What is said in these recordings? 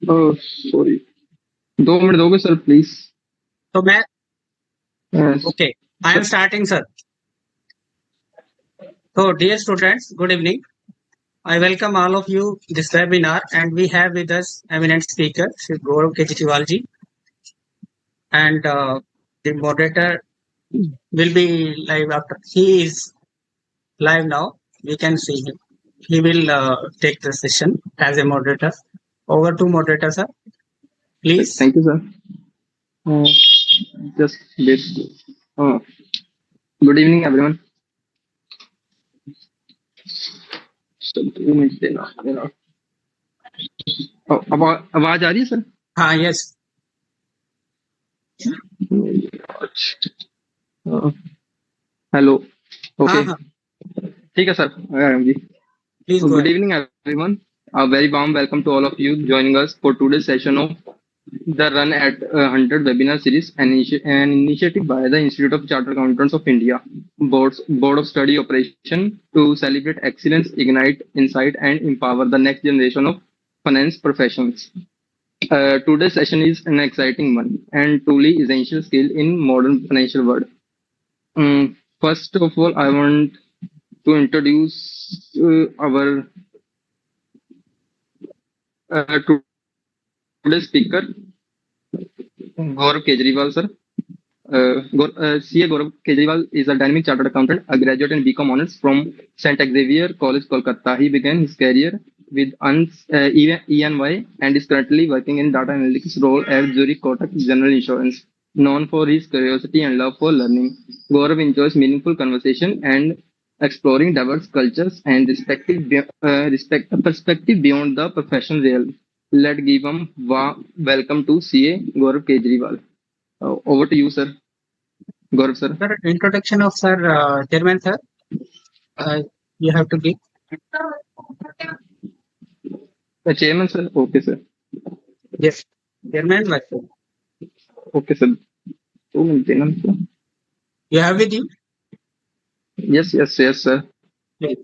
Sorry 2 minute दोगे sir please तो मैं Yes. okay. I am starting, sir. So, dear students, good evening. I welcome all of you this webinar, and we have with us eminent speaker Shri Gaurav Kejriwalji, and the moderator will be live after. He is live now. We can see him. He will take the session as a moderator. Over to moderator, sir. Please. Thank you, sir. Just wait. Uh, Good evening, everyone. So, 2 minutes देना. आवाज आ रही है sir? हाँ, yes. Hello. हाँ, Okay. हाँ. ठीक है sir. जी. Please go Good ahead. evening, everyone. A very warm welcome to all of you joining us for today's session of the Run at 100 webinar series, an initiative by the Institute of Chartered Accountants of India, Board of Study Operation to celebrate excellence, ignite insight, and empower the next generation of finance professionals. Today's session is an exciting one and truly essential skill in modern financial world. First of all, I want to introduce our today's speaker, Gaurav Kejriwal, sir. CA Gaurav Kejriwal is a dynamic chartered accountant, a graduate in BCom honors from St. Xavier College, Kolkata. He began his career with EY and is currently working in data analytics role at Zurich Kotak General Insurance. Known for his curiosity and love for learning, Gaurav enjoys meaningful conversation and exploring diverse cultures and perspective beyond the professional realm. Let's give him welcome to CA Gaurav Kejriwal. Over to you, sir. Gaurav, sir. Sir, introduction of sir, chairman, sir. You have to give. Chairman, sir. Okay, sir. Yes. Chairman, what, sir? Okay, sir. 2 minutes, sir. You have with you? Yes, sir. Yes.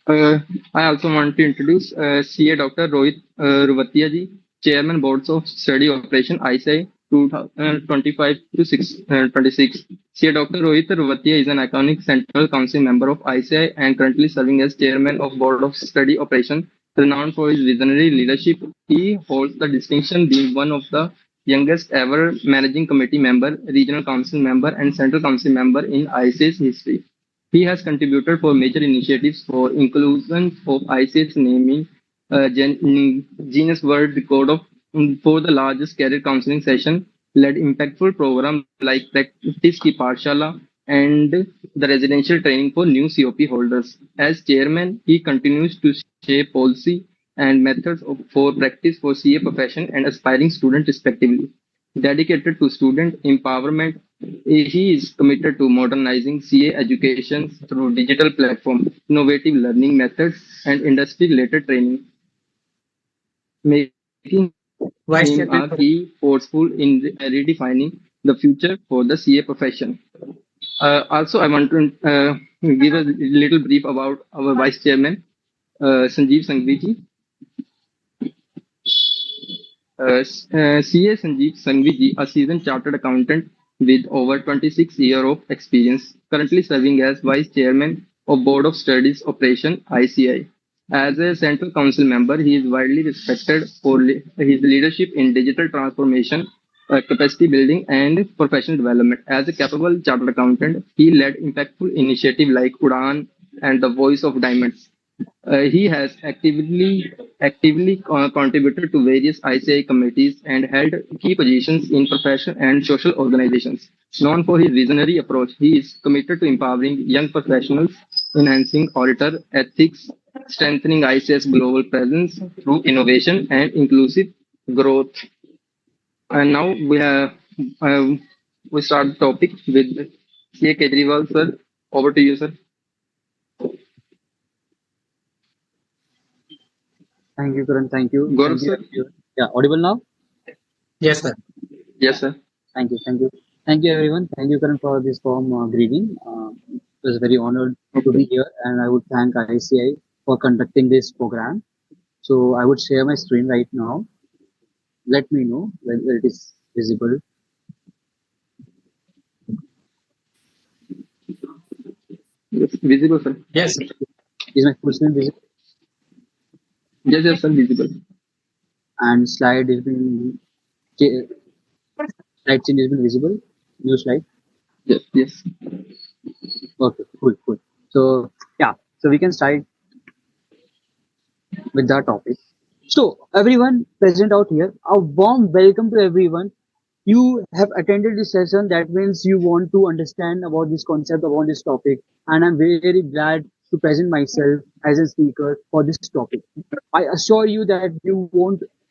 I also want to introduce CA Dr. Rohit Ruvatia ji, Chairman Boards of Study Operation ICI 2025 to 26. CA Dr. Rohit Ruvatia is an iconic Central Council member of ICI and currently serving as Chairman of Board of Study Operation. Renowned for his visionary leadership, he holds the distinction being one of the youngest ever Managing Committee member, Regional Council member, and Central Council member in ICI's history. He has contributed for major initiatives for inclusion of ICS naming Guinness World Record of for the largest career counseling session, led impactful programs like Practice Ki Pathshala and the residential training for new COP holders. As chairman, he continues to shape policy and methods for practice for CA profession and aspiring students respectively. Dedicated to student empowerment, he is committed to modernizing CA education through digital platform, innovative learning methods, and industry-related training, making Vice him Chairman, a sir. key forceful in redefining the future for the CA profession. Also, I want to give a little brief about our Vice Chairman, Sanjeev Sanghvi ji. CA Sanjeev Sanghvi ji, a seasoned chartered accountant with over 26 years of experience, currently serving as Vice Chairman of Board of Studies Operation ICI. As a Central Council member, he is widely respected for his leadership in digital transformation, capacity building, and professional development. As a capable chartered accountant, he led impactful initiatives like UDAN and the Voice of Diamonds. He has actively contributed to various ICI committees and held key positions in professional and social organizations. Known for his visionary approach, he is committed to empowering young professionals, enhancing auditor ethics, strengthening ICI's global presence through innovation and inclusive growth. And now we start the topic with CA Kejriwal, sir. Over to you, sir. Thank you, Karan. Thank you. Gaurav, Thank sir. you. Yeah, audible now? Yes, sir. Yes, sir. Thank you. Thank you. Thank you, everyone. Thank you, Karan, for this warm greeting. It was very honored to be here, and I would thank ICI for conducting this program. So I would share my screen right now. Let me know whether it is visible. Yes, visible, sir. Yes. Is my full screen visible? Yes, sir, visible. And slide is being slide change is being visible. New slide. Yes, yes. Okay, cool. So yeah, so we can start with the topic. So everyone present out here, a warm welcome to everyone. You have attended this session. That means you want to understand about this concept, about this topic, and I'm very glad to present myself as a speaker for this topic. I assure you that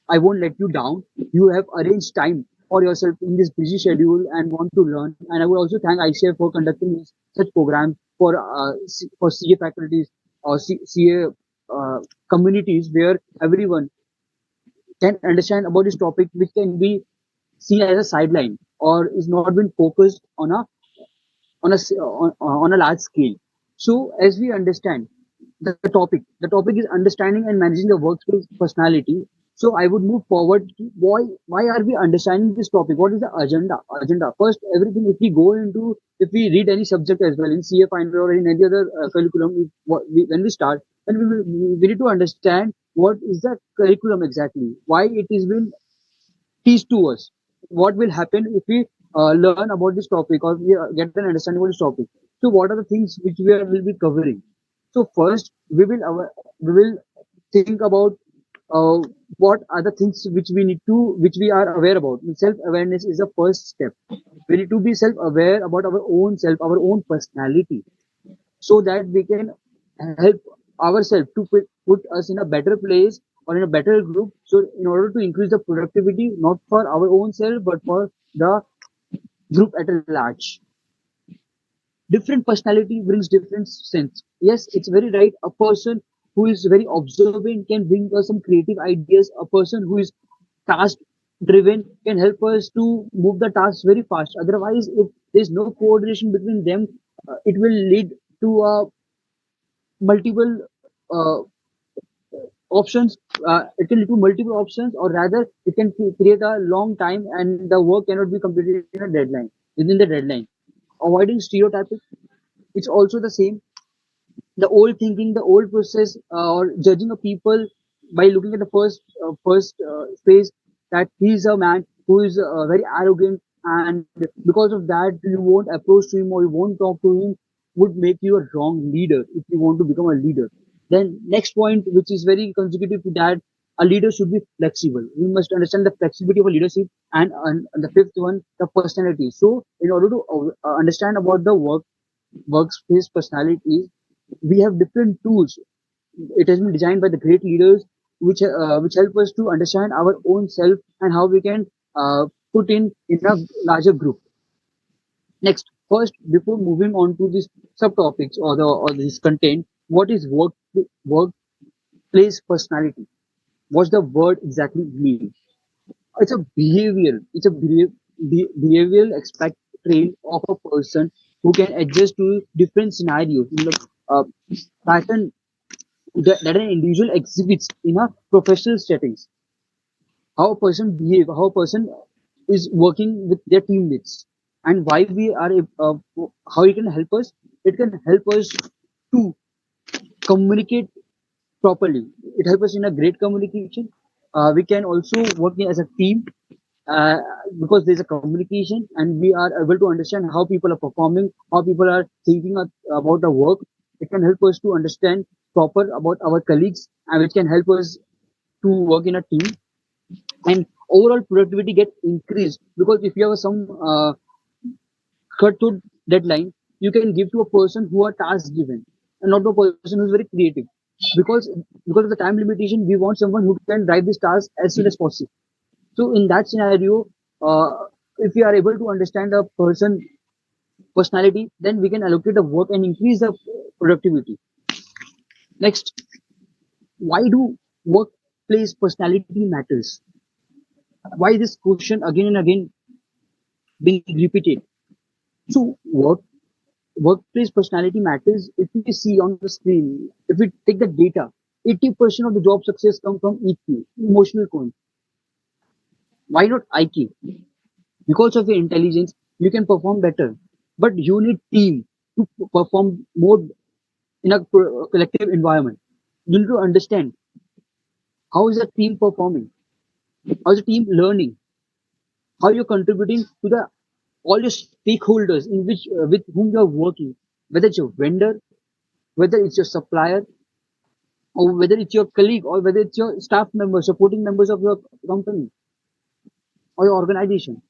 I won't let you down. You have arranged time for yourself in this busy schedule and want to learn. And I would also thank ICF for conducting such programs for CA faculties or CA communities where everyone can understand about this topic, which can be seen as a sideline or is not been focused on a large scale. So as we understand the topic is understanding and managing the workspace personality. So I would move forward to why are we understanding this topic? What is the agenda first? Everything, if we read any subject as well in CA final or in any other curriculum, when we start, then we need to understand what is the curriculum exactly, why it is been teach to us what will happen if we learn about this topic or we get an understanding about this topic. So what are the things which will be covering? So first we will think about uh, what are the things which we are aware about. Self awareness is the first step. We need to be self aware about our own self, our own personality, so that we can help ourselves to put us in a better place or in a better group. So in order to increase the productivity, not for our own self, but for the group at large. Different personality brings different sense. Yes, it's very right. A person who is very observant can bring us some creative ideas. A person who is task driven can help us to move the tasks very fast. Otherwise, if there's no coordination between them, it will lead to a multiple uh, options. It can lead to multiple options, or rather, it can create a long time, and the work cannot be completed in a deadline within the deadline. Avoiding stereotyping, it's also the same. The old thinking, the old process, or judging a people by looking at the first phase that he's a man who is very arrogant, and because of that, you won't approach to him or you won't talk to him, would make you a wrong leader if you want to become a leader. Then next point, which is very consecutive to that, a leader should be flexible. We must understand the flexibility of a leadership, and the fifth one, the personality. So, in order to understand about the workspace personalities, we have different tools. It has been designed by the great leaders, which help us to understand our own self and how we can put in a larger group. Next, first, before moving on to these subtopics or this content, what is workplace personality? What's the word exactly mean? It's a behavior. It's a behavioral aspect trait of a person who can adjust to different scenarios. Uh, pattern that an individual exhibits in a professional settings. How a person behave, how a person is working with their teammates, and why we are how it can help us. It can help us to communicate properly. It helps us in a great communication. We can also work as a team uh, because there's a communication and we are able to understand how people are performing, how people are thinking about the work. It can help us to understand proper about our colleagues, and it can help us to work in a team, and overall productivity get increased because if you have some cut to deadline, you can give to a person who are task given and not to a person who's very creative. Because of the time limitation, we want someone who can drive this task as soon as possible. So in that scenario, if we are able to understand a person personality, then we can allocate the work and increase the productivity. Next, why do workplace personality matters? Why this question again and again being repeated? So workplace personality matters if we see on the screen, if we take the data. 80% of the job success come from EQ, emotional coin. Why not IQ? Because of your intelligence, you can perform better. But you need team to perform more in a collective environment. You need to understand how is the team performing, how is the team learning, how you're contributing to the all your stakeholders in which with whom you're working, whether it's your vendor, whether it's your supplier, or whether it's your colleague, or whether it's your staff members, supporting members of your company or your organization.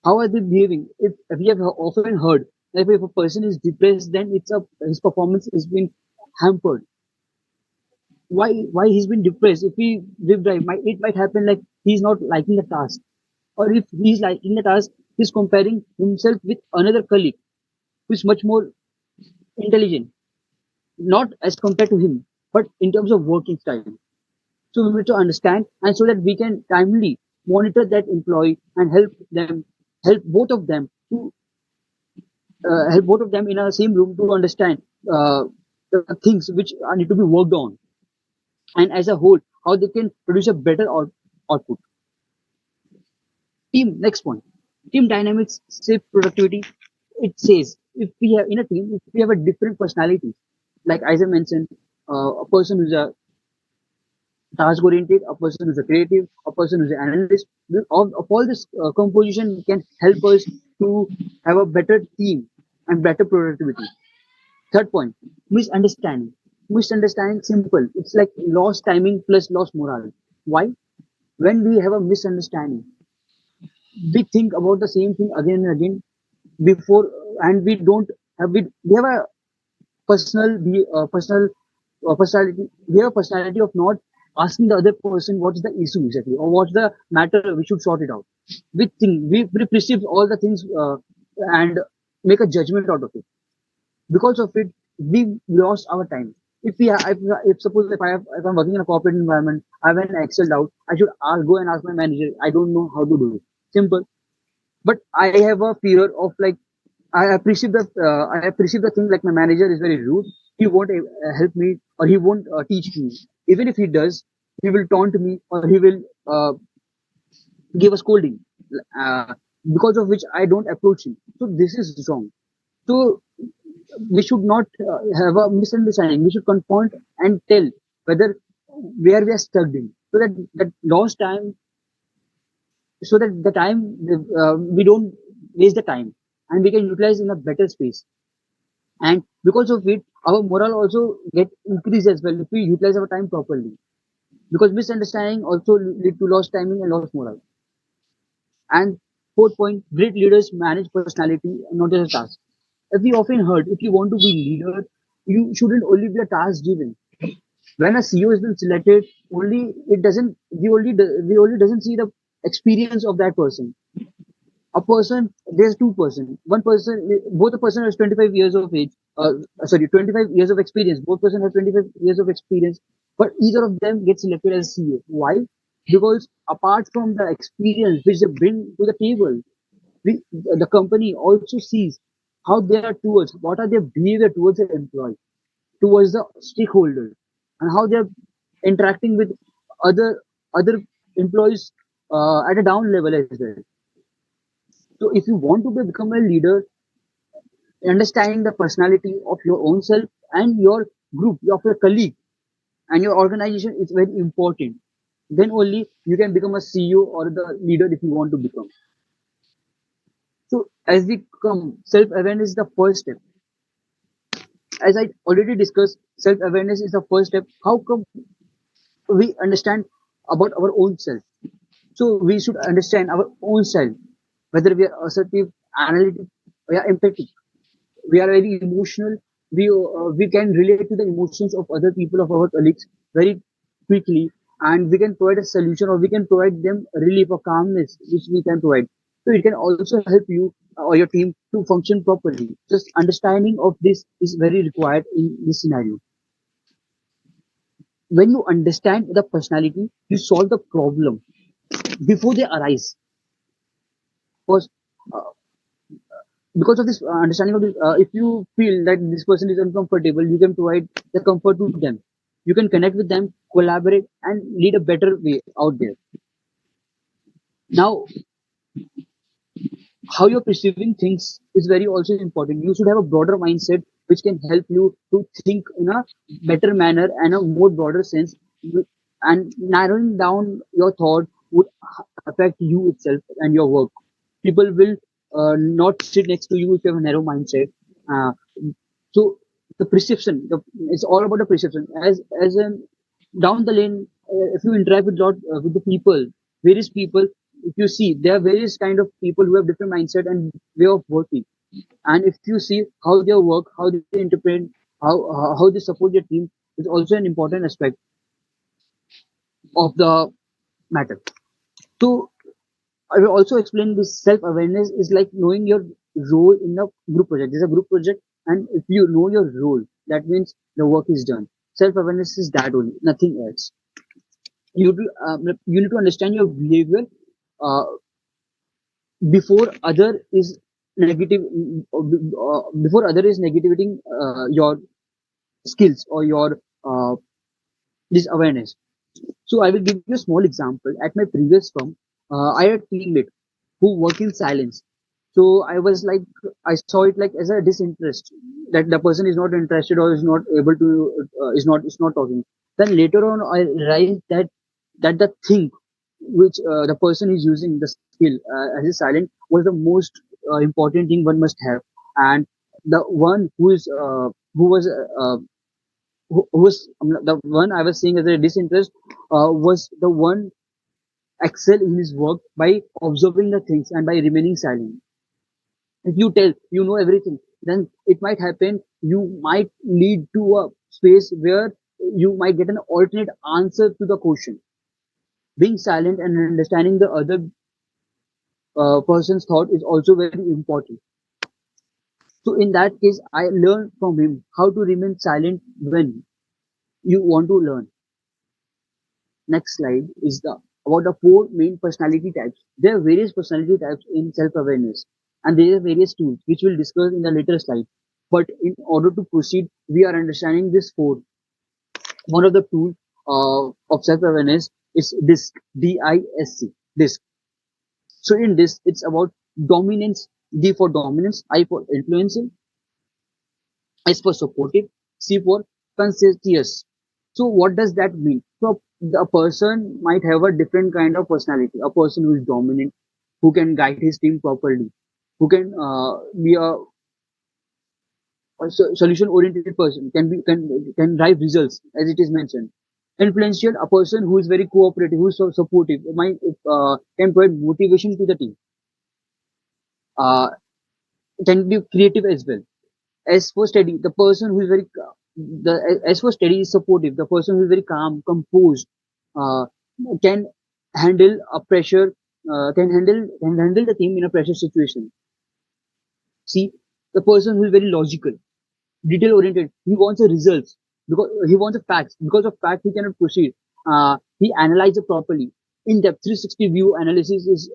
How are they behaving? If we have often heard that if a person is depressed, then his performance has been hampered. Why he's been depressed? If he deep dive, it might happen like he's not liking the task, or if he's liking the task, he's comparing himself with another colleague who's much more intelligent, not as compared to him, but in terms of working style. So we need to understand, and so that we can timely monitor that employee and help both of them to help both of them in a same room to understand the things which need to be worked on, and as a whole, how they can produce a better output. Team, next point. Team dynamics shape productivity. It says if we have in a team, if we have a different personality, like as I mentioned, a person who's a task oriented, a person who's a creative, a person who's an analyst. Of all this composition can help us to have a better team and better productivity. Third point, misunderstanding. Misunderstanding, simple. It's like lost timing plus lost morale. Why? When we have a misunderstanding, we think about the same thing again and again before, and we have a personality. We have a personality of not asking the other person what is the issue exactly or what's the matter we should sort it out. We perceive all the things and make a judgment out of it. Because of it, we lost our time. If suppose if I'm working in a corporate environment, I have an Excel doubt, I'll go and ask my manager. I don't know how to do it. Simple. But I have a fear of like I perceive the thing like my manager is very rude. He won't help me or he won't teach me. Even if he does, he will taunt me or he will give a scolding, uh, because of which I don't approach him. So this is wrong. So we should not have a misunderstanding. We should confront and tell whether where we are stuck in, so that lost time, so that the time we don't waste the time and we can utilize in a better space. And because of it, our morale also get increased as well if we utilize our time properly. Because misunderstanding also lead to lost timing and lost morale. And fourth point, great leaders manage personality, not just a task. As we often heard, if you want to be leader, you shouldn't only be a task given. When a CEO has been selected, only it doesn't we only doesn't see the experience of that person. A person, there's two person. One person, both a person has 25 years of age. Sorry, 25 years of experience. Both person have 25 years of experience, but either of them gets selected as CEO. Why? Because apart from the experience which they bring to the table, the company also sees how they are towards what are their behavior towards their employee, towards the stakeholders, and how they are interacting with other employees at a down level as well. So if you want to become a leader, understanding the personality of your own self and your group, of your colleague and your organization is very important. Then only you can become a CEO or the leader if you want to become. So as we come, self-awareness is the first step. As I already discussed, self-awareness is the first step. How come we understand about our own self? So we should understand our own self, whether we are assertive, analytic, we are empathic, we are very emotional. We can relate to the emotions of other people, of our colleagues, very quickly, and we can provide a solution or we can provide them relief or calmness, which we can provide. So it can also help you or your team to function properly. Just understanding of this is very required in this scenario. When you understand the personality, you solve the problem before they arise. Because uh, because of this understanding of this, if you feel that this person is uncomfortable, you can provide the comfort to them. You can connect with them, collaborate, and lead a better way out there. Now, how you're perceiving things is very also important. You should have a broader mindset which can help you to think in a better manner and a more broader sense. And narrowing down your thought would affect you itself and your work. People will not sit next to you if you have a narrow mindset. Uh, so the perception, it's all about the perception. As an down the lane, if you interact with the people, various people, if you see there are various kind of people who have different mindset and way of working. And if you see how they work, how they interpret, how they support their team, is also an important aspect of the matter. So I will also explain this self-awareness is like knowing your role in a group project. There's a group project, and if you know your role, that means the work is done. Self-awareness is that only, nothing else. You need to understand your behavior uh, before other is negative, before other is negativating your skills or your this awareness. So I will give you a small example. At my previous firm, I had a teammate who worked in silence. So I was like, I saw it like as a disinterest that the person is not interested or is not able to, is not talking. Then later on, I realized that the thing which the person is using the skill as a silent was the most important thing one must have. And the one who was who was the one I was seeing as a disinterest was the one excel in his work by observing the things and by remaining silent. If you tell you know everything, then it might happen. You might lead to a space where you might get an alternate answer to the question. Being silent and understanding the other person's thought is also very important. So in that case, I learned from him how to remain silent when you want to learn. Next slide is the about the four main personality types. There are various personality types in self-awareness, and there are various tools which we'll discuss in the later slide. But in order to proceed, we are understanding this four. One of the tools of self-awareness is DISC, D-I-S-C, DISC. So in this, it's about dominance, D for dominance, I for influencing, S for supportive, C for conscientious. So what does that mean? So a person might have a different kind of personality. A person who is dominant, who can guide his team properly, who can be a solution-oriented person, can drive results as it is mentioned. Influential, a person who is very cooperative, who is so supportive, might can provide motivation to the team. Uh, can be creative as well. As for steady, the person who is very as for steady is supportive. The person who is very calm, composed, uh, can handle a pressure, can handle the team in a pressure situation. See, the person who is very logical, detail oriented. He wants the results because he wants the facts. Because of facts, he cannot proceed. He analyzes it properly. In depth 360 view analysis is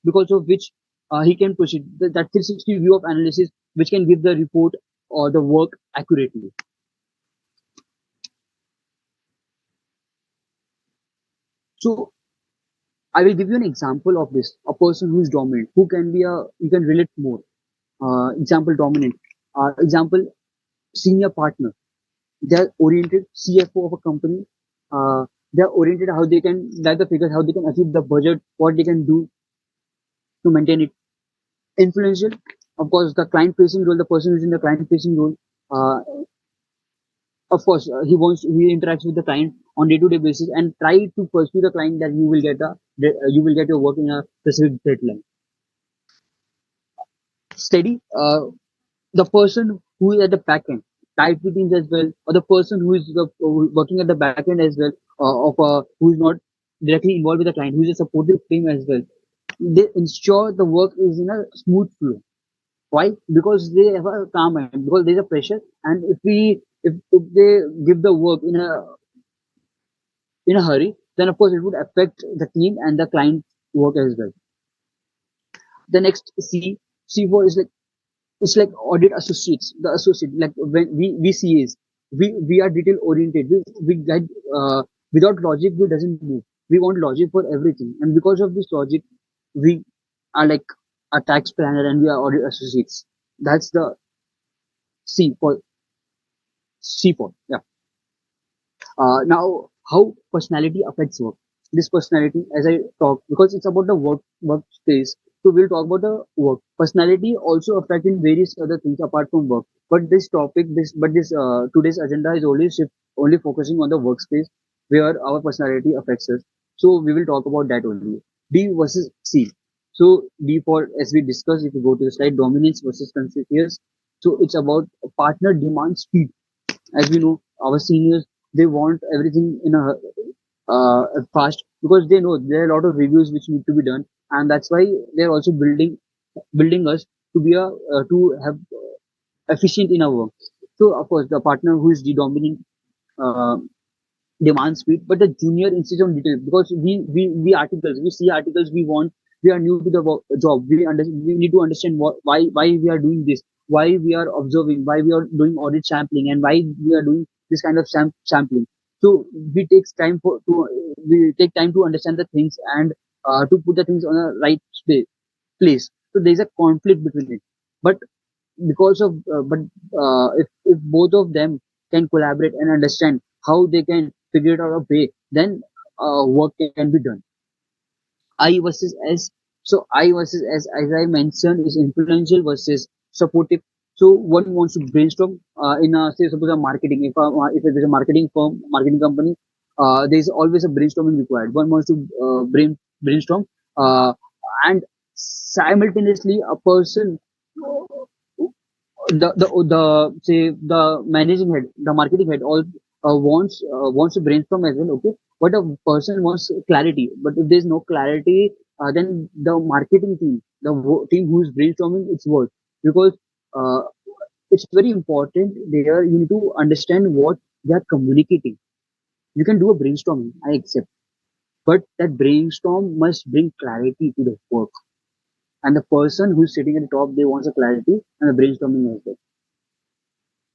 because of which he can proceed. That 360 view of analysis which can give the report or the work accurately. So I will give you an example of this. A person who is dominant, who can be a, you can relate more. Example dominant. Example senior partner. They're oriented CFO of a company. They're oriented how they can drive the figures, how they can achieve the budget, what they can do to maintain it. Influential, of course, the client facing role, the person who's in the client facing role. Uh, of course, he interacts with the client on day-to-day basis and try to pursue the client that you will get your work in a specific deadline. Steady, the person who is at the back end, tied to teams as well, or the person who is working at the back end as well, who is not directly involved with the client, who is a supportive team as well. They ensure the work is in a smooth flow. Why? Because they have a calm mind, because there's a pressure, and if they give the work in a hurry, then of course it would affect the team and the client work as well. The next C4 is like it's like audit associates, the associate, like when VCAs. we are detail oriented. We get without logic we doesn't move. We want logic for everything, and because of this logic, we are like a tax planner and we are audit associates. That's the C for yeah. Now, how personality affects work. This personality, as I talk, because it's about the workspace, so we'll talk about the work. Personality also affect in various other things apart from work. But this topic, this today's agenda is only focusing on the workspace where our personality affects us. So we will talk about that only. D versus C. So D for, as we discussed, if you go to the slide, dominance versus consensus. So it's about partner demand speed. As we know, our seniors, they want everything in a fast, because they know there are a lot of reviews which need to be done, and that's why they're also building us to be a to have efficient in our work. So of course the partner who is the dominant uh, demand speed, but the junior insists on detail, because we see articles, we are new to the job, we need to understand why we are doing this, why we are observing, why we are doing audit sampling, and why we are doing this kind of sampling. So we take time to understand the things, and to put the things on a right place. So there is a conflict between it, but because of if both of them can collaborate and understand how they can figure it out a way, then work can be done. I versus S. So I versus S, as I mentioned, is influential versus supportive. So one wants to brainstorm in a, say suppose a marketing. If it is a marketing firm, marketing company, there is always a brainstorming required. One wants to brainstorm, and simultaneously a person, the say the managing head, the marketing head, all wants to brainstorm as well. Okay, but a person wants clarity. But if there's no clarity, then the marketing team, team who is brainstorming, it's worse, because uh, it's very important. There you need to understand what they are communicating. You can do a brainstorming, I accept, but that brainstorm must bring clarity to the work. And the person who's sitting at the top, they wants a clarity and the brainstorming as well.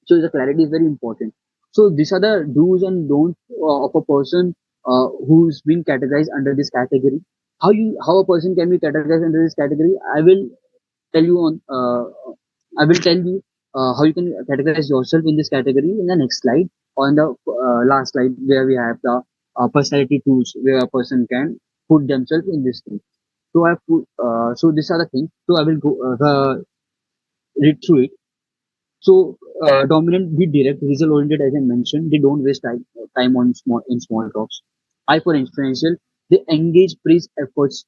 So the clarity is very important. So these are the do's and don'ts of a person who's been categorized under this category. How a person can be categorized under this category, tell you on I will tell you how you can categorize yourself in this category in the next slide, or in the last slide, where we have the personality tools where a person can put themselves in this thing. So I put so these are the things. So I will go read through it. So dominant, be direct, result oriented, as I mentioned. They don't waste time on small talks. I for influential, they engage, praise efforts.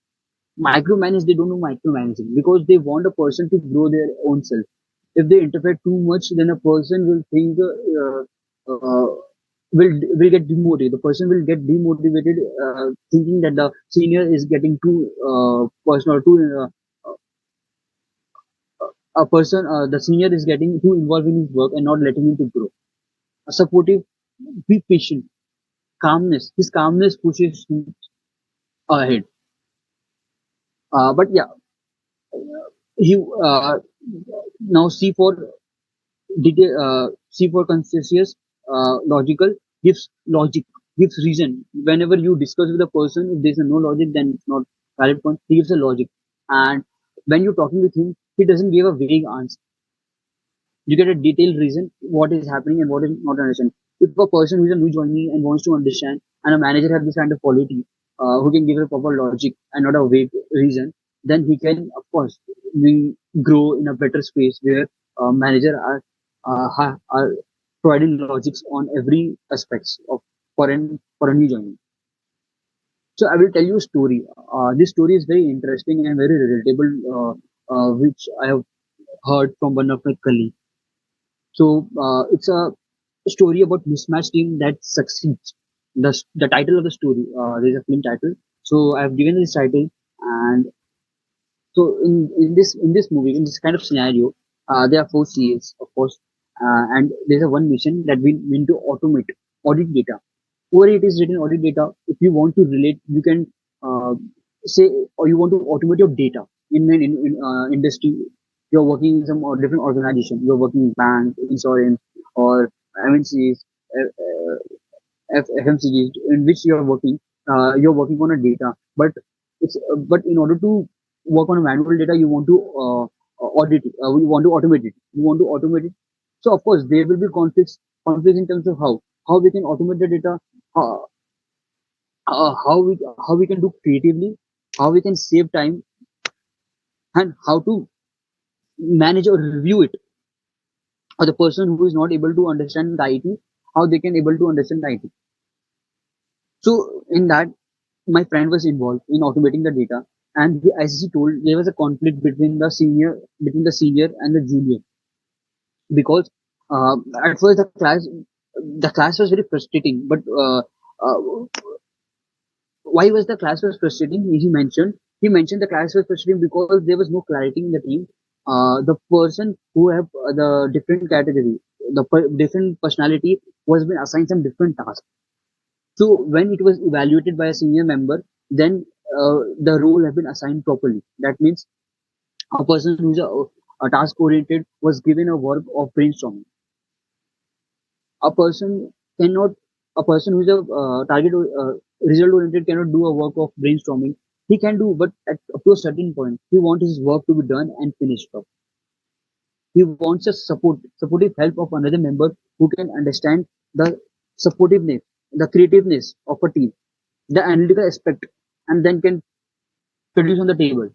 Micromanage, they don't know micromanaging, because they want a person to grow their own self. If they interfere too much, then a person will think will get demotivated. The person will get demotivated, thinking that the senior is getting too personal, too a person, the senior is getting too involved in his work and not letting him to grow. A supportive, be patient, calmness. His calmness pushes him ahead. But yeah, he now C for conscientious, logical, gives logic, gives reason. Whenever you discuss with a person, if there's no logic, then it's not valid point. He gives a logic, and when you're talking with him, he doesn't give a vague answer. You get a detailed reason what is happening and what is not understand. If a person who is a new joinee and wants to understand, and a manager have this kind of quality, who can give a proper logic and not a vague reason, then he can, of course, we grow in a better space where manager are providing logics on every aspects of for a new joinee. So I will tell you a story. This story is very interesting and very relatable, which I have heard from one of my colleagues. So it's a story about mismatched team that succeeds. The title of the story, there's a film title. So I've given this title, and so in this movie, in this kind of scenario, there are four CAs, of course, and there's a one mission that we mean to automate audit data. Over it is written audit data. If you want to relate, you can uh, say, or you want to automate your data in an industry. You're working in some different organization. You're working in bank, insurance, or MNCs, FMCGs in which you're working on a data, but but in order to work on a manual data, you want to audit it, you want to automate it, So of course there will be conflicts in terms of how we can automate the data, how, how we can do creatively, how we can save time, and how to manage or review it. Or the person who is not able to understand the IT, how they can able to understand the IT. So in that, my friend was involved in automating the data, and as he told, there was a conflict between the senior and the junior, because at first the class was very frustrating. But uh, why was the class was frustrating? He mentioned the class was frustrating because there was no clarity in the team. The person who have the different category, different personality, was been assigned some different tasks. So when it was evaluated by a senior member, then the role have been assigned properly. That means a person who's a task oriented was given a work of brainstorming. A person cannot, a person who's a target result oriented cannot do a work of brainstorming. He can do, but at up to a certain point, he wants his work to be done and finished up. He wants a supportive help of another member who can understand the supportiveness, the creativeness of a team, the analytical aspect, and then can produce on the table.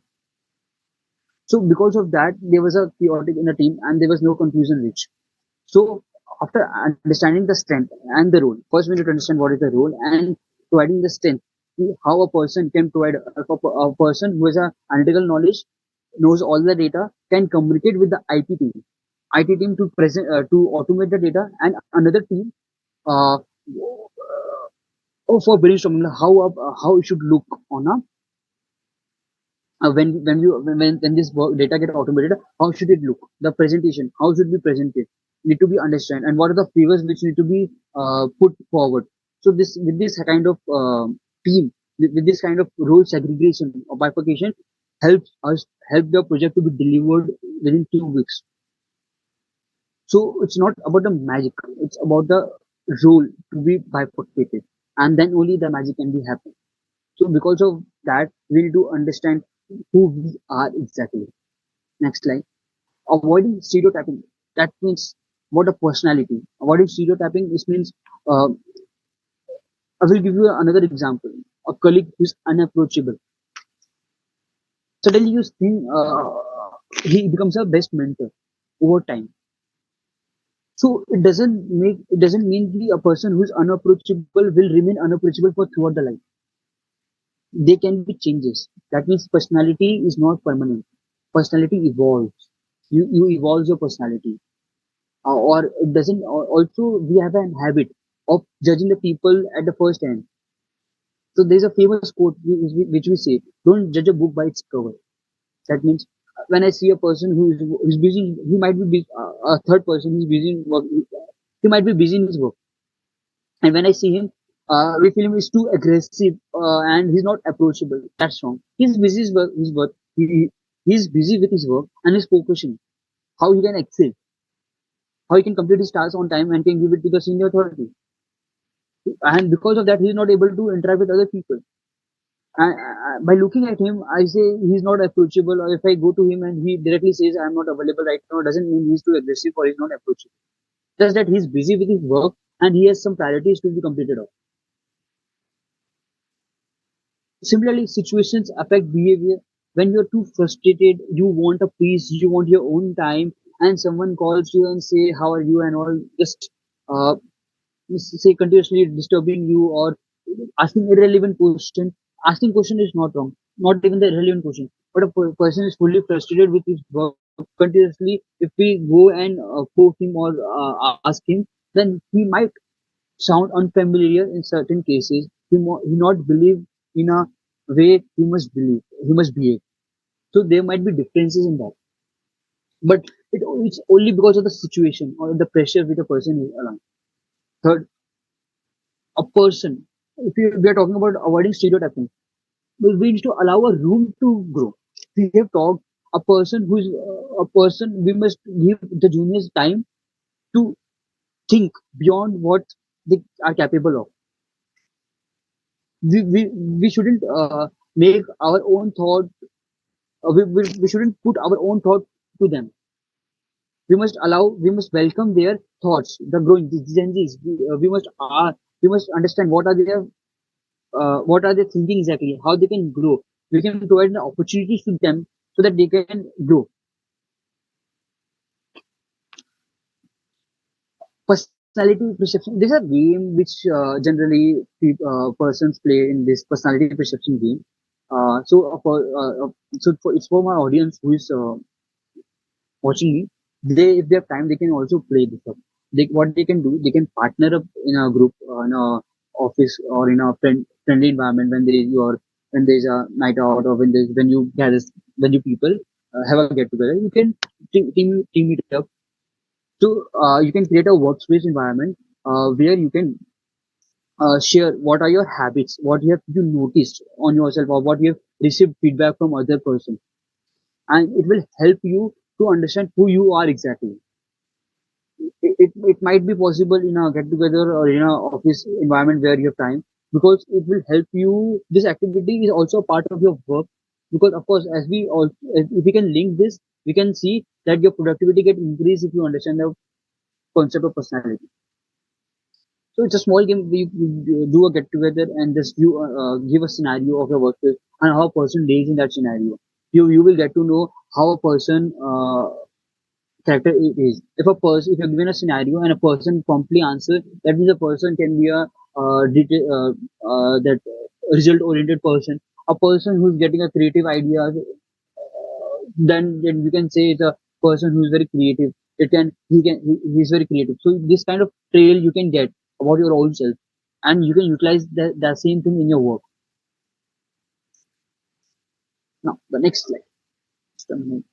So because of that, there was a chaotic in the team and there was no conclusion reached. So after understanding the strength and the role, first we need to understand what is the role and providing the strength. How a person can provide a person who has a analytical knowledge, knows all the data, can communicate with the IT team to present to automate the data, and another team uh, for brainstorming how it should look on a when this data get automated, how should it look, the presentation, how should be presented, need to be understand, and what are the favors which need to be put forward. So this with this kind of team, with this kind of role segregation or bifurcation, help the project to be delivered within 2 weeks. So it's not about the magic, it's about the role to be bifurcated, and then only the magic can be happen. So because of that, we need to understand who we are exactly. Next slide. Avoiding stereotyping. That means what a personality. Avoiding stereotyping, this means I will give you another example. A colleague who is unapproachable. Suddenly you think he becomes a best mentor over time. So it doesn't mean a person who is unapproachable will remain unapproachable for throughout the life. There can be changes. That means personality is not permanent. Personality evolves. You evolve your personality, or it doesn't. Also, we have an habit of judging the people at the first hand. So there's a famous quote which we say, "Don't judge a book by its cover." That means when I see a person who's busy, he might be busy, a third person who's busy in work. He might be busy in his work, and when I see him, we feel him is too aggressive and he's not approachable. That's wrong. He's busy his work. He's busy with his work and he's focusing how he can excel, how he can complete his tasks on time and can give it to the senior authority. And because of that, he's not able to interact with other people. By looking at him, I say he's not approachable. Or if I go to him and he directly says I'm not available right now, doesn't mean he's too aggressive or he's not approachable. Just that he's busy with his work and he has some priorities to be completed of. Similarly, situations affect behavior. When you're too frustrated, you want a peace, you want your own time, and someone calls you and say, "How are you?" and all, just uh, say continuously disturbing you or asking irrelevant question. Asking question is not wrong, not even the irrelevant question. But a person is fully frustrated with his work continuously. If we go and poke him or ask him, then he might sound unfamiliar in certain cases. He not believe in a way he must believe. He must behave. So there might be differences in that, but it's only because of the situation or the pressure with the person is around. Third, a person. If we are talking about avoiding stereotyping, we need to allow a room to grow. We have talked a person who's a person. We must give the juniors time to think beyond what they are capable of. We shouldn't make our own thought. We shouldn't put our own thought to them. We must welcome their thoughts, the growing the Gen Zs. We must understand what are they thinking exactly, how they can grow. We can provide the opportunities to them so that they can grow. Personality perception. There's a game which generally persons play in this personality perception game. It's for my audience who is watching me. They, if they have time, they can also play this up. What they can do, they can partner up in a group, in a office or in a friendly environment when there's a night out or when you gather when you people have a get together. You can team it up. So you can create a workspace environment where you can share what are your habits, what you noticed on yourself, or what you have received feedback from other person, and it will help you to understand who you are exactly. It might be possible in a get together or in a office environment where you have time, because it will help you. This activity is also a part of your work, because of course, as we all, if we can link this, we can see that your productivity get increased if you understand the concept of personality. So it's a small game. We do a get together and just give a scenario of your workplace and how a person deals in that scenario. You will get to know how a person character is. If you're given a scenario and a person promptly answer, that means a person can be a that result oriented person. A person who's getting a creative idea, then we can say it's a person who's very creative. He's very creative. So this kind of trail you can get about your own self, and you can utilize that same thing in your work. Now the next slide. Just a minute.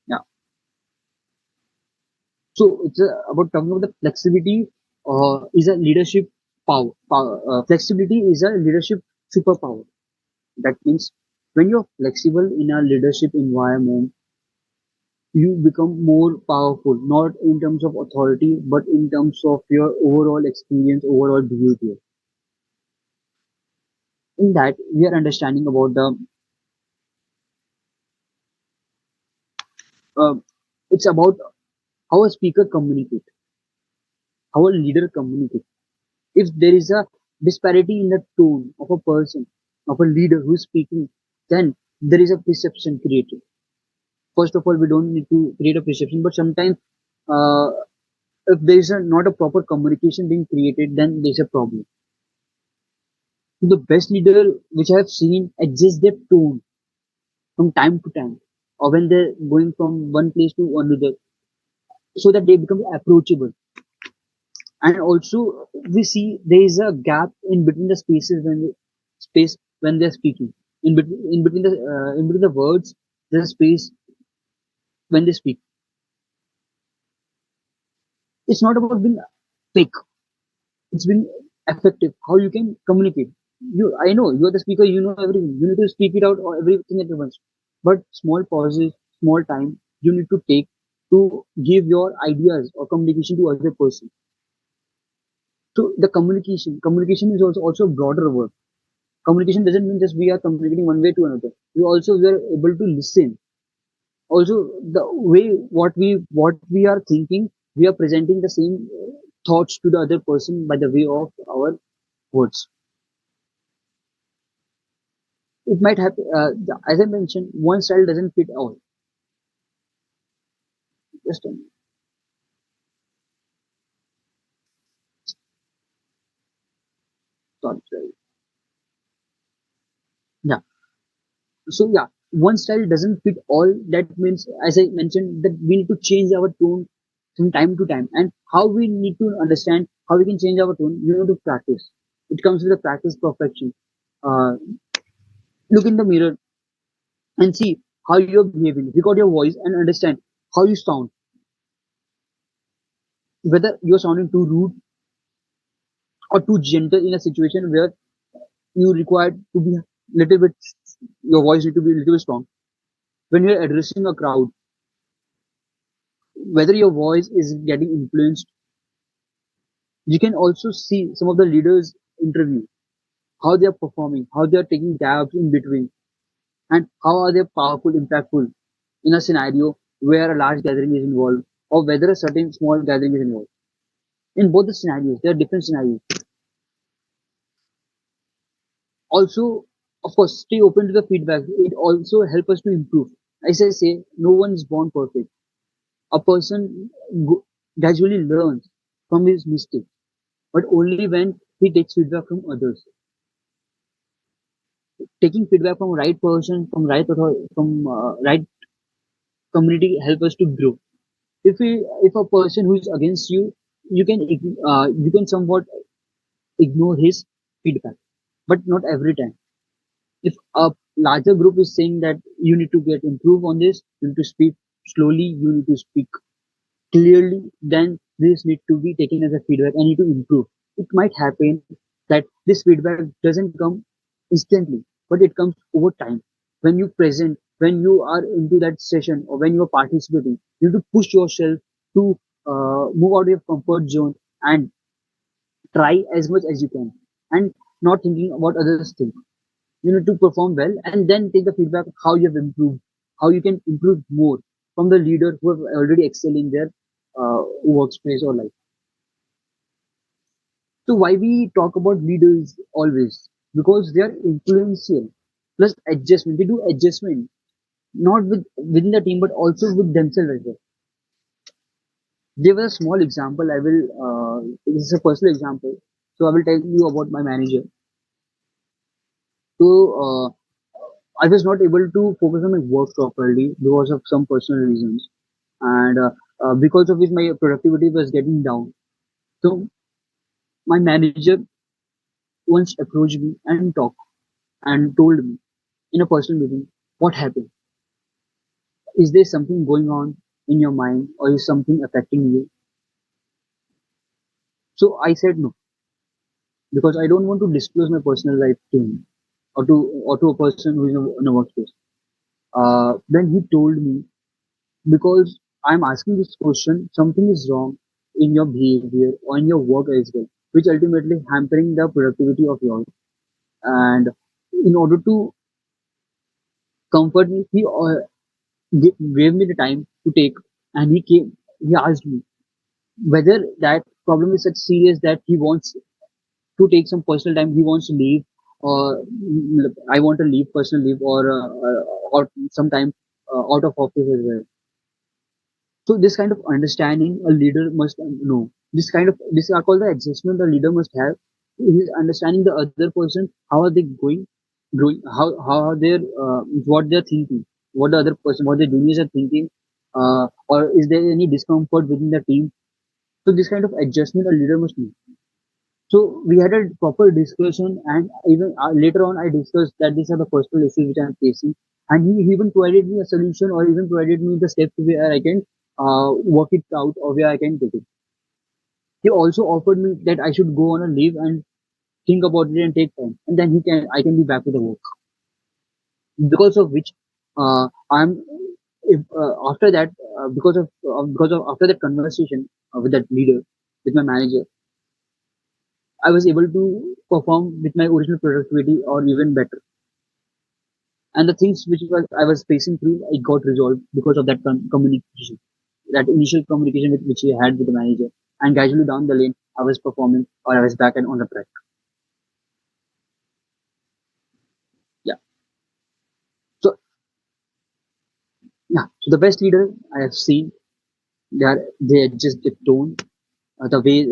Yeah. So it's about talking about the flexibility is a leadership flexibility is a leadership superpower. That means when you're flexible in a leadership environment, you become more powerful, not in terms of authority, but in terms of your overall experience, overall behavior. In that, we are understanding about the, uh, it's about how a speaker communicates, how a leader communicates. If there is a disparity in the tone of a person, of a leader who is speaking, then there is a perception created. First of all, we don't need to create a perception, but sometimes uh, if there is not a proper communication being created, then there's a problem. The best leader which I have seen adjust their tone from time to time, or when they're going from one place to another, so that they become approachable. And also, we see there is a gap in between the space when they're speaking. In between the words, there's a space when they speak. It's not about being fake. It's being effective. How you can communicate. I know you are the speaker. You know everything. You need to speak it out or everything at once. But small pauses, small time you need to take to give your ideas or communication to other person. So the communication is also a broader word. Communication doesn't mean just we are communicating one way to another. We are able to listen. Also, the way what we are thinking, we are presenting the same thoughts to the other person by the way of our words. It might happen, as I mentioned, one style doesn't fit all. Just a minute. Sorry. Yeah. So yeah, one style doesn't fit all. That means, as I mentioned, that we need to change our tone from time to time. And how we need to understand how we can change our tone, you know, to practice. It comes with a practice perfection. Uh, Look in the mirror and see how you're behaving. Record your voice and understand how you sound. Whether you're sounding too rude or too gentle in a situation where you require to be little bit, your voice need to be a little bit strong. When you're addressing a crowd, whether your voice is getting influenced. You can also see some of the leaders interview, how they are performing, how they are taking gaps in between, and how are they powerful, impactful in a scenario where a large gathering is involved, or whether a certain small gathering is involved. In both the scenarios, there are different scenarios. Also, of course, stay open to the feedback. It also helps us to improve. As I say, no one is born perfect. A person gradually learns from his mistakes, but only when he takes feedback from others. Taking feedback from right person, from right community help us to grow. If a person who is against you, you can somewhat ignore his feedback, but not every time. If a larger group is saying that you need to get improve on this, you need to speak slowly, you need to speak clearly, then this need to be taken as a feedback and need to improve. It might happen that this feedback doesn't come instantly, but it comes over time. When you present, when you are into that session or when you are participating, you have to push yourself to move out of your comfort zone and try as much as you can and not thinking about others think. You need to perform well and then take the feedback how you have improved, how you can improve more from the leader who have already excelled in their workspace or life. So why we talk about leaders always? Because they are influential plus adjustment. They do adjustment not within the team but also with themselves as well. Give a small example. I will. This is a personal example. So I will tell you about my manager. So I was not able to focus on my work properly because of some personal reasons, and because of which my productivity was getting down. So my manager once approached me and talked and told me in a personal meeting what happened. Is there something going on in your mind, or is something affecting you? So I said no because I don't want to disclose my personal life to him or to a person who is in a workplace. Then he told me because I'm asking this question, something is wrong in your behavior or in your work as well, which ultimately hampering the productivity of yours. And in order to comfort me, he gave me the time to take, and he asked me whether that problem is such serious that he wants to take some personal time, he wants to leave, or I want to leave personal leave, or sometime out of office as well. So this kind of understanding a leader must know. This are called the adjustment a leader must have. He's understanding the other person, how are they growing, how are their what they're thinking, what the other person, what the juniors are thinking, or is there any discomfort within the team. So this kind of adjustment a leader must know. So we had a proper discussion, and even later on, I discussed that these are the personal issues which I am facing, and he even provided me a solution, or even provided me the steps where I can work it out, or where I can take it. He also offered me that I should go on a leave and think about it and take time, and then he can I can be back to the work. Because of which, I'm if after that because of after that conversation with that leader, with my manager, I was able to perform with my original productivity or even better. And the things I was facing through, it got resolved because of that communication, that initial communication which we had with the manager. And gradually down the lane, I was performing or I was back and on the track. Yeah. So yeah. So the best leader I have seen, they adjust the tone, the way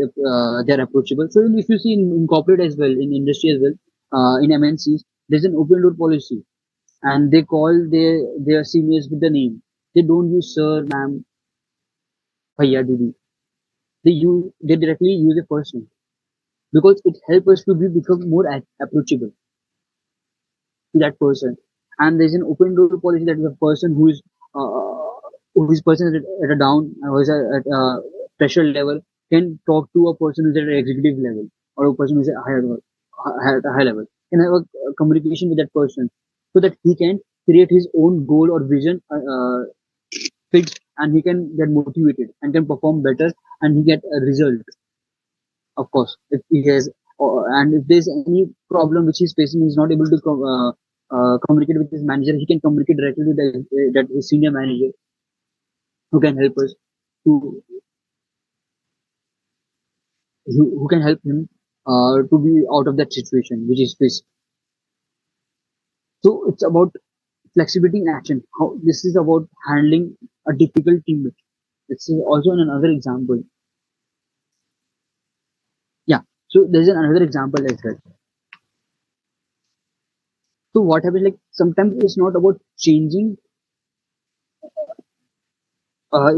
they're approachable. So if you see in corporate as well, in industry as well, in MNCs, there's an open door policy and they call their seniors with the name. They don't use sir, ma'am, bhaiya, didi. They directly use a first name because it helps us to become more approachable to that person. And there's an open door policy that is a person who is person at a down or is at a pressure level can talk to a person who's at an executive level or a person who's at a at a high level. Can have a communication with that person so that he can create his own goal or vision fixed and he can get motivated and can perform better and he get a result. Of course, if he has and if there's any problem which he's facing, he's not able to communicate with his manager. He can communicate directly with that his senior manager who can help us to who can help him to be out of that situation which is faced. So it's about flexibility in action. How this is about handling a difficult teammate. This is also another example. Yeah. So there's another example as well. So what happens, like sometimes it's not about changing.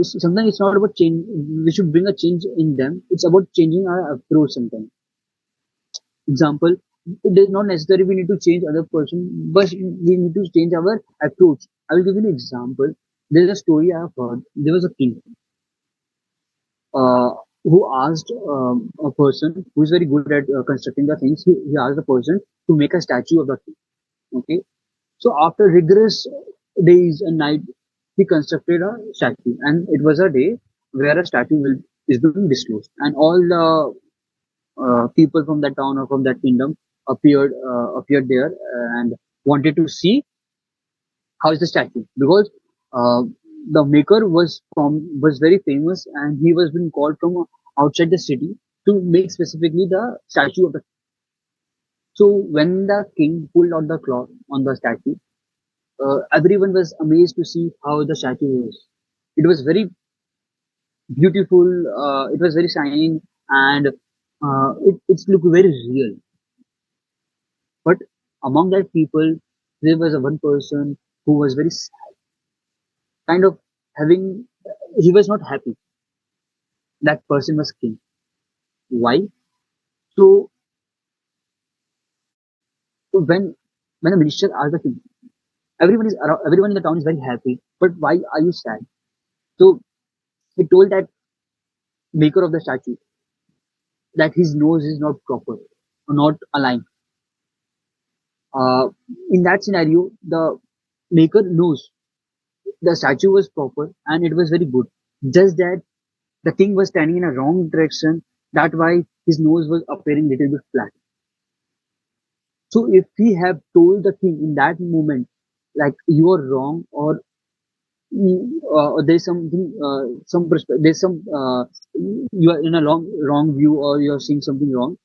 Sometimes it's not about change. We should bring a change in them. It's about changing our approach. Sometimes, example, it is not necessary we need to change other person, but we need to change our approach. I will give you an example. There's a story I have heard. There was a king uh, who asked a person who is very good at constructing the things. He asked the person to make a statue of the king. Okay. So after rigorous days and night, he constructed a statue, and it was a day where a statue is being disclosed, and all the people from that town or from that kingdom appeared there and wanted to see how is the statue because uh, the maker was very famous and he was being called from outside the city to make specifically the statue of the. So when the king pulled out the cloth on the statue, everyone was amazed to see how the statue was. It was very beautiful. It was very shining, and it looked very real. But among that people, there was a one person who was very kind of having. He was not happy. That person was king. Why? So when the minister asked the king, everyone in the town is very happy. But why are you sad? So he told that maker of the statue that his nose is not proper, or not aligned. Uh, in that scenario, the maker knows the statue was proper and it was very good. Just that the king was standing in a wrong direction. That why his nose was appearing little bit flat. So if he have told the king in that moment, like you are wrong, or there's something, there's some, you are in a wrong view, or you are seeing something wrong,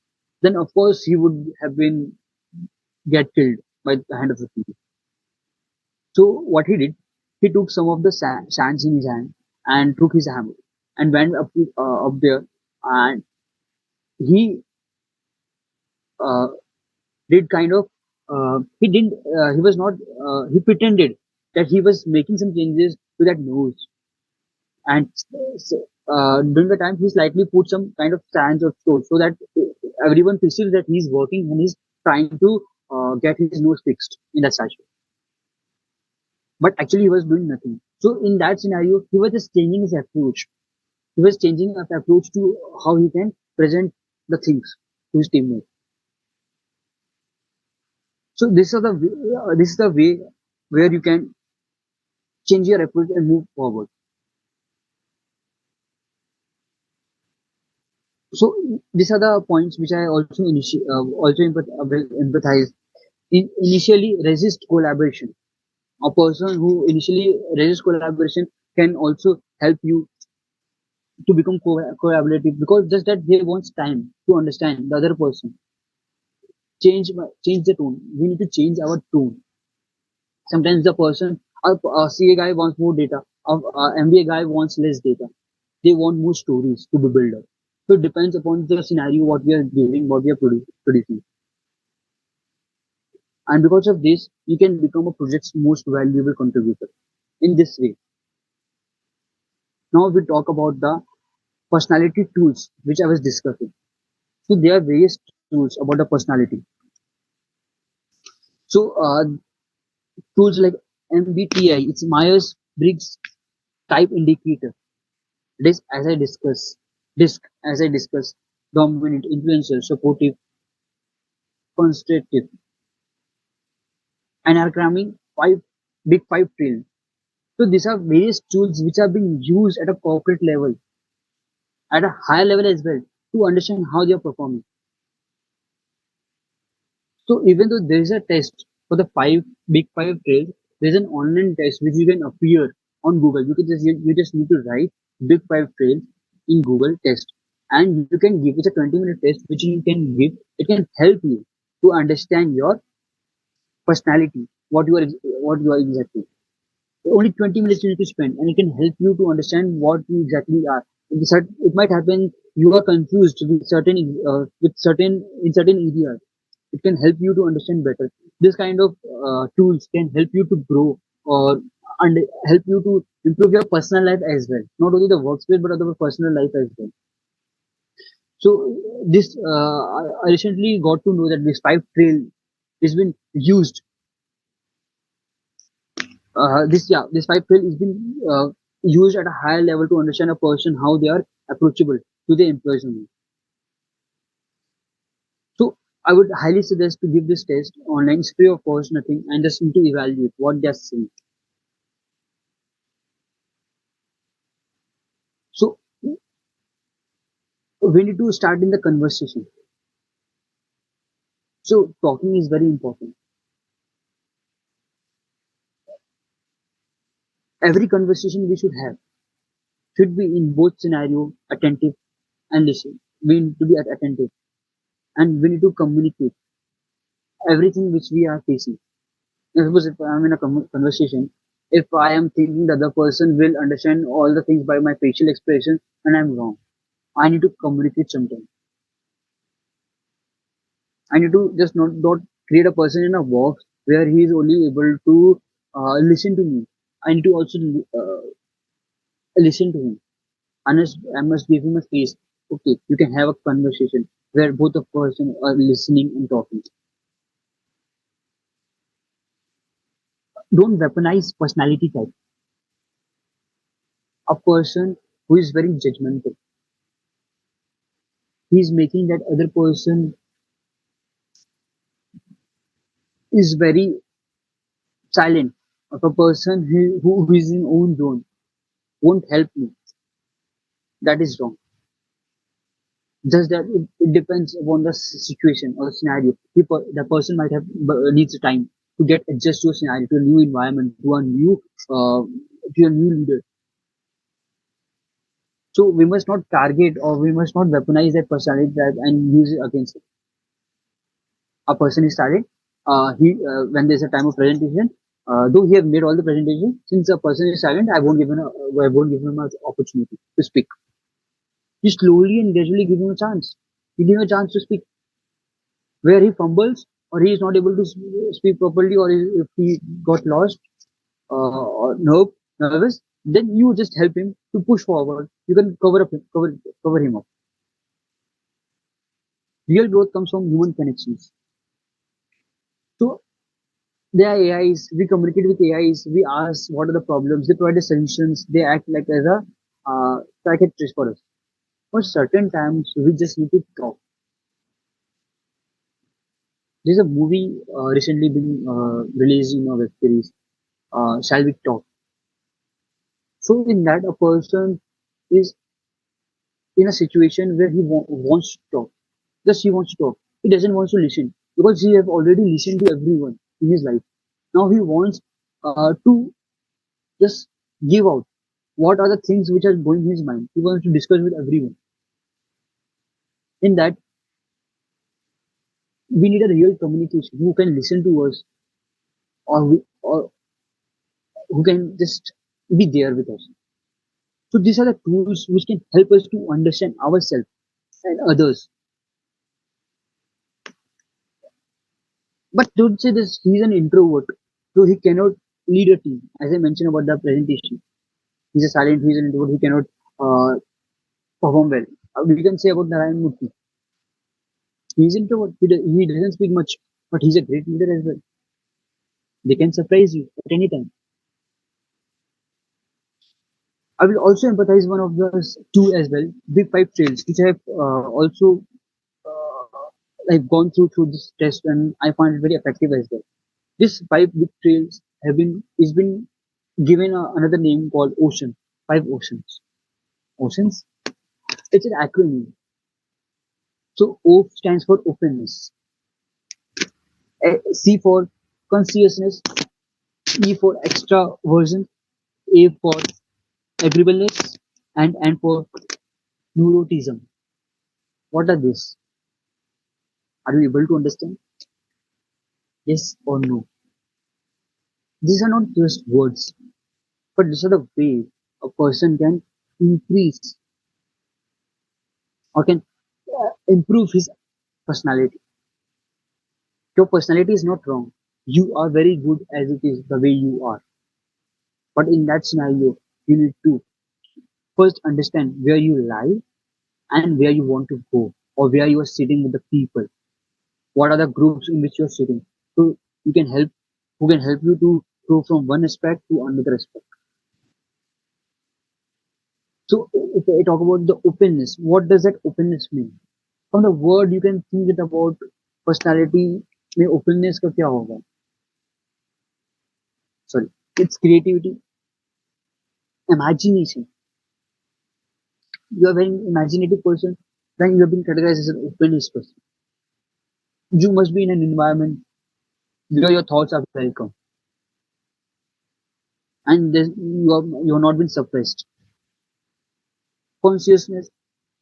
then of course he would have been get killed by the hand of the king. So what he did, he took some of the sands in his hand and took his hammer and went up there, and he uh, did kind of he didn't he was not he pretended that he was making some changes to that nose, and during the time he slightly put some kind of sands or stones so that everyone perceives that he's working and he's trying to get his nose fixed in that statue, but actually he was doing nothing. So in that scenario, he was just changing his approach. He was changing his approach to how he can present the things to his teammates. So this is the way where you can change your approach and move forward. So these are the points which I also will empathize. Initially, resist collaboration. A person who initially resists collaboration can also help you to become collaborative because just that they wants time to understand the other person. Change the tone. We need to change our tone. Sometimes the person, a CA guy wants more data, a MBA guy wants less data. They want more stories to be built up. So it depends upon the scenario, what we are giving, what we are producing. And because of this, you can become a project's most valuable contributor in this way. Now we talk about the personality tools, which I was discussing. So there are various tools about the personality. So tools like MBTI, it's Myers-Briggs Type Indicator. This, as I discuss, dominant, influencer, supportive, constructive, enneagramming, big five trillion. So these are various tools which are being used at a corporate level, at a higher level as well, to understand how they are performing. So even though there is a test for the big five trails, there is an online test which you can appear on Google. You just need to write big five trails in Google test, and you can give it's a 20-minute test which you can give. It can help you to understand your personality, what you are exactly. Only 20 minutes you need to spend, and it can help you to understand what you exactly are. It might happen you are confused with certain in certain areas. It can help you to understand better. This kind of tools can help you to grow or and help you to improve your personal life as well, not only the workspace but other personal life as well. So this I recently got to know that this five trail has been used. This five trail has been used at a higher level to understand a person how they are approachable to the employees only. So I would highly suggest to give this test online. It's free of cost, nothing, and just need to evaluate what they're saying. So we need to start in the conversation. So talking is very important. Every conversation we should have should be in both scenario attentive and listen. We need to be attentive and we need to communicate everything which we are facing. Suppose if I'm in a conversation, if I am thinking the other person will understand all the things by my facial expression and I'm wrong, I need to communicate something. I need to just not create a person in a box where he is only able to listen to me. I need to also listen to him. I must give him a space. Okay, you can have a conversation where both of person are listening and talking. Don't weaponize personality type. A person who is very judgmental, he is making that other person is very silent. If a person who is in own zone won't help me, that is wrong. Just that it depends upon the situation or scenario. The person might have needs time to get adjust to a scenario, to a new environment, to a new leader. So we must not target or we must not weaponize that personality type and use it against it. A person is silent. He When there's a time of presentation, though he have made all the presentation, since a person is silent, I won't give him an opportunity to speak. You slowly and gradually give him a chance. You give him a chance to speak. Where he fumbles or he is not able to speak properly, or if he got lost or nervous, then you just help him to push forward. You can cover him up. Real growth comes from human connections. So there are AIs. We communicate with AIs. We ask what are the problems. They provide the solutions. They act like as a psychiatrist for us. For certain times, we just need to talk. There's a movie recently been released in a web series. Shall we talk? So in that, a person is in a situation where he wants to talk. Just he wants to talk. He doesn't want to listen because he have already listened to everyone in his life. Now he wants to just give out what are the things which are going in his mind. He wants to discuss with everyone. In that, we need a real communication who can listen to us, or who can just be there with us. So these are the tools which can help us to understand ourselves and others. But don't say this, he's an introvert, so he cannot lead a team. As I mentioned about the presentation, he's an introvert, he cannot perform well. We can say about Narayan Murthy. He's introvert, he doesn't speak much, but he's a great leader as well. They can surprise you at any time. I will also empathize one of those two as well, big five trails, which I have also I've gone through this test and I find it very effective as well. These five big trails have been is been given another name called ocean. Five oceans. Oceans. It's an acronym. So O stands for openness. C for consciousness. E for extraversion. A for agreeableness. And N for neuroticism. What are these? Are you able to understand? Yes or no? These are not just words, but these are the way a person can increase or can improve his personality. Your personality is not wrong. You are very good as it is the way you are. But in that scenario, you need to first understand where you lie and where you want to go, or where you are sitting with the people. What are the groups in which you are sitting? So you can help who can help you to go from one aspect to another aspect. So if I talk about the openness, what does that openness mean? From the word you can think it about personality में openness का क्या होगा? Sorry, it's creativity, imagination. You are a very imaginative person, then you have been categorized as an openness person. You must be in an environment where your thoughts are welcome and you have not been suppressed. Consciousness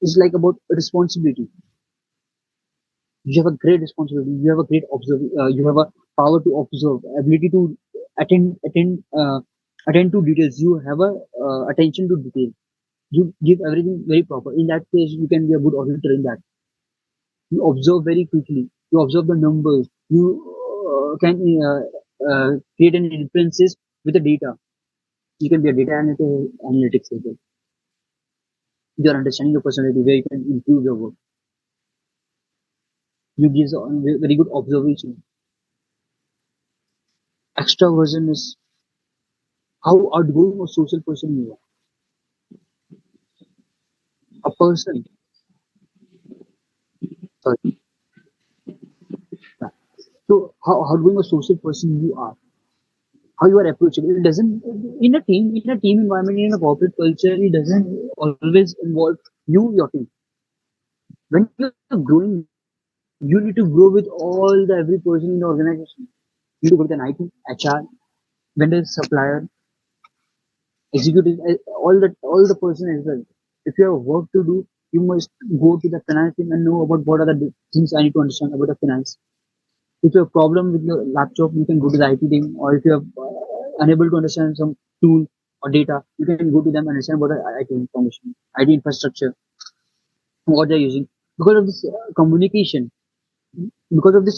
is like about responsibility. You have a great responsibility. You have a great observe. You have a power to observe, ability to attend, attend, uh, attend to details. You have a attention to detail. You give everything very proper. In that case, you can be a good auditor in that. You observe very quickly. You observe the numbers. You can create an inferences with the data. You can be a data analytics as well. You are understanding your personality where you can improve your work. You give a very good observation. Extraversion is how outgoing or social person you are. A person, sorry. So how outgoing or social person you are, how you are approachable. It doesn't in a team environment, in a corporate culture, it doesn't always involve your team. When you're growing, you need to grow with all the every person in the organization. You need to go with an IT, HR, vendor, supplier, executive, all the person as well. If you have work to do, you must go to the finance team and know about what are the things I need to understand about the finance. If you have a problem with your laptop, you can go to the IT team, or if you are unable to understand some tool or data, you can go to them and understand about the IT information, IT infrastructure, what they're using. Because of this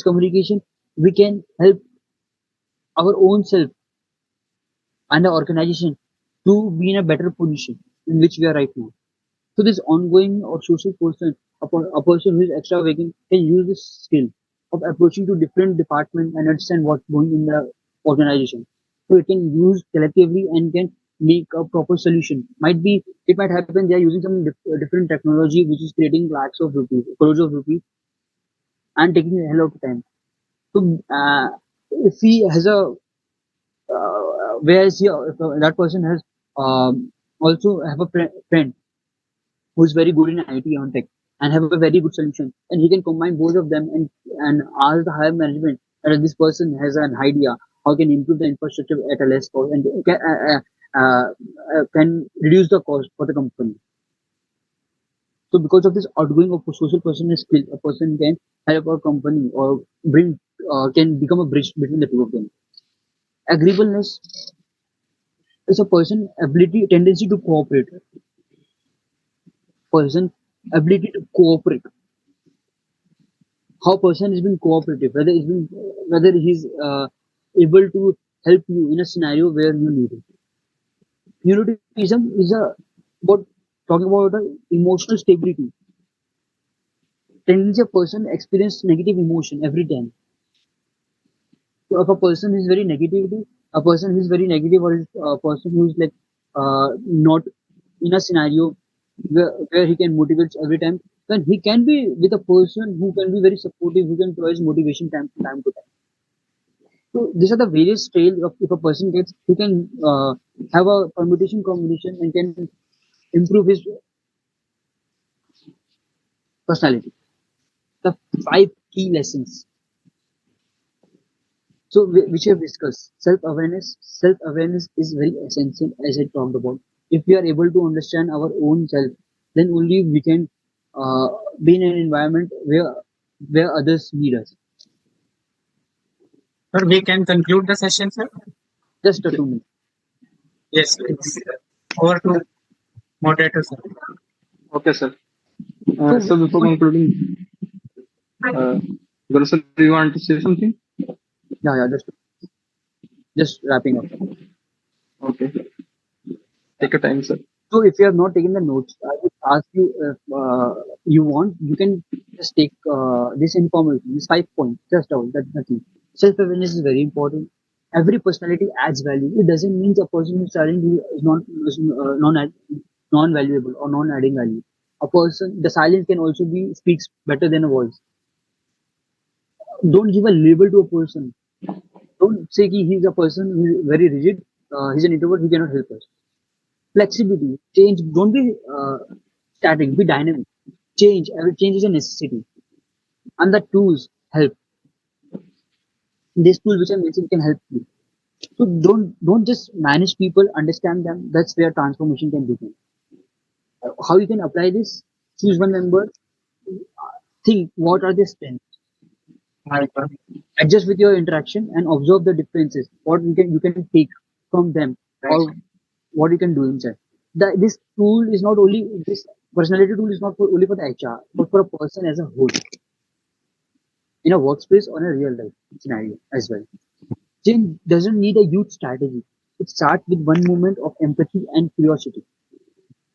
communication, we can help our own self and the organization to be in a better position in which we are right now. So this ongoing or social person, a person who is extra working can use this skill of approaching to different departments and understand what's going in the organization. So it can use collectively and can make a proper solution. It might happen they are using some different technology which is creating lakhs of rupees, crores of rupees, and taking a hell of a time. So if he has a whereas here if that person has also have a friend who's very good in IT on tech and have a very good solution. And he can combine both of them and ask the higher management that this person has an idea how can improve the infrastructure at a less cost and can reduce the cost for the company. So because of this outgoing of social person skill, a person can help a company or can become a bridge between the two of them. Agreeableness is a person ability tendency to cooperate. Person ability to cooperate. How person is being cooperative, whether he's able to help you in a scenario where you need it. Neuroticism is about talking about emotional stability. Tendency a person experience negative emotion every time. So if a person is very negativity, a person who is very negative or is a person who is like not in a scenario where he can motivate every time, then he can be with a person who can be very supportive, who can provide motivation time to time. So these are the various trails of if a person gets, he can have a permutation combination and can improve his personality. The 5 key lessons. So which we have discussed, self-awareness. Self-awareness is very essential, as I talked about. If we are able to understand our own self, then only we can be in an environment where others need us. Sir, we can conclude the session, sir. Just a 2 minutes. Yes, please. Over to moderator, sir. Okay, sir. So So before concluding, Guru sir, do you want to say something? yeah, just wrapping up. Okay, take your time, sir. So if you have not taken the notes, I would ask you if you want, you can just take this information, these 5 points, just out. That's nothing. Self-awareness is very important. Every personality adds value. It doesn't mean a person who's silent is not non-valuable or non-adding value. A person, the silence can also be speaks better than a voice. Don't give a label to a person. Don't say he's a person who's very rigid. He's an introvert. He cannot help us. Flexibility, change. Don't be static. Be dynamic. Change is a necessity. And the tools help. This tool which I mentioned can help you. So don't just manage people. Understand them. That's where transformation can begin. How you can apply this? Choose one member. Think what are their strengths. Adjust with your interaction and observe the differences. What you can take from them or what you can do inside. This tool is not only this personality tool is not only for the HR, but for a person as a whole in a workspace or a real life scenario as well. Change doesn't need a huge strategy. It starts with one moment of empathy and curiosity.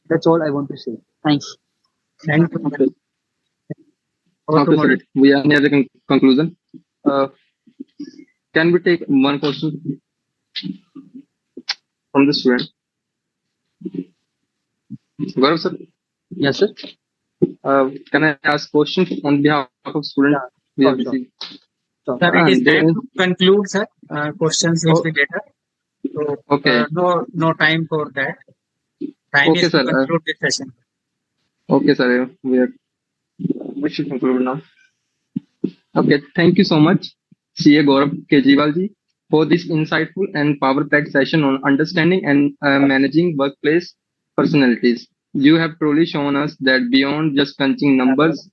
That's all I want to say. Thanks. Thank you. Okay, Over to okay, sir. moderator. We are near the conclusion. Uh, can we take one question from the student? Gaurav sir, Yes, sir. can I ask questions on behalf of student? Yeah. We have Sure, sure. received. Sure. Sir, it is There time is, to conclude, sir. Questions will oh, be later. So okay, no time for that. Time okay, is to sir. conclude this session. Okay, sir. We should conclude now. Okay, thank you so much, CA Gaurav Kejriwal ji, for this insightful and power-packed session on understanding and managing workplace personalities. You have truly shown us that beyond just crunching numbers,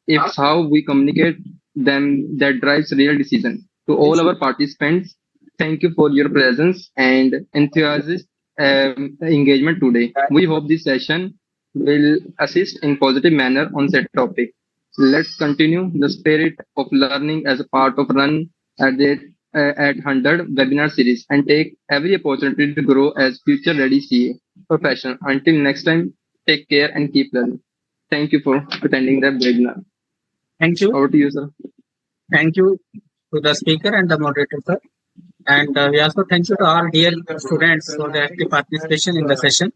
it's how we communicate them that drives real decision. To all our participants, thank you for your presence and enthusiastic engagement today. We hope this session will assist in positive manner on set topic. Let's continue the spirit of learning as a part of Run at 100 webinar series and take every opportunity to grow as future ready CA professional. Until next time, take care and keep learning. Thank you for attending the webinar. Thank you. Over to you, sir. Thank you to the speaker and the moderator, sir. And we also thank you to our dear students for their active participation in the session.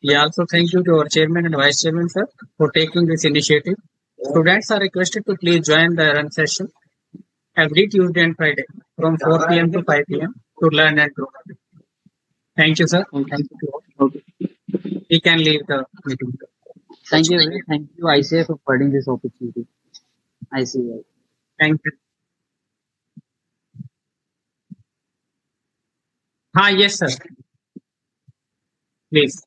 We also thank you to our chairman and vice chairman, sir, for taking this initiative. Students are requested to please join the run session every Tuesday and Friday from 4 p.m. to 5 p.m. to learn and grow. Thank you, sir. Okay. Thank you to all. Okay. We can leave the meeting. Thank you. Thank you, ICA, for providing this opportunity. I see. Thank you. Yes, sir. Please.